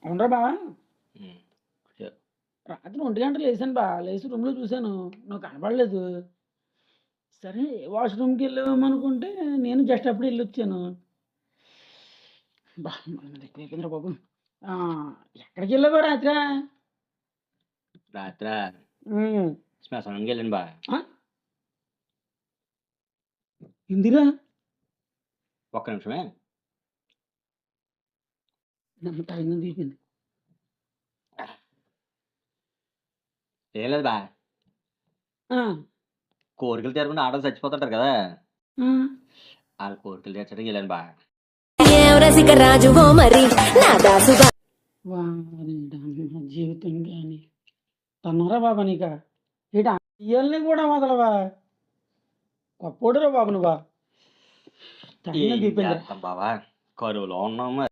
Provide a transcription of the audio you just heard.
అవునరా బావా హ్మ్. చె రాత్రి 1 గంట లేసాను బా లేచి రూమ్లో చూశాను నువ్వు కనపడలేదు. సరే వాష్రూమ్కి వెళ్ళామనుకుంటే నేను జస్ట్ అప్పుడు వెళ్ళొచ్చాను. బా మన ఎక్కువైపోయిందిరా బాబు. ఆ, ఎక్కడికి వెళ్ళావా రాత్రా? రాత్రా ఉమ్, శ్మశానానికెళ్ళాను బా. ఆ? ఇందిరా ఒక్క నిమిషమే. టైం తీపింది. ఏం లేదు బా. ఆ, కోరికలు తీరకుండా ఆడోళ్ళు చచ్చిపోతుంటారు కదా! ఆ. ఆళ్ళ కోరికలు తీర్చడానికి ఎళ్ళాను బా. ఏం రసిక రాజువో మరి నా దాసుగా వారి జీవితం కానీ తన్నారా బాబా నీక ఇటు ఇయ్యాలని కూడా వదలవా గొప్పోడురా బాబు నువ్వా. టైం ఏం దీపిందిరా. చేత్తాం బావా! కరువులో ఉన్నాం మరి.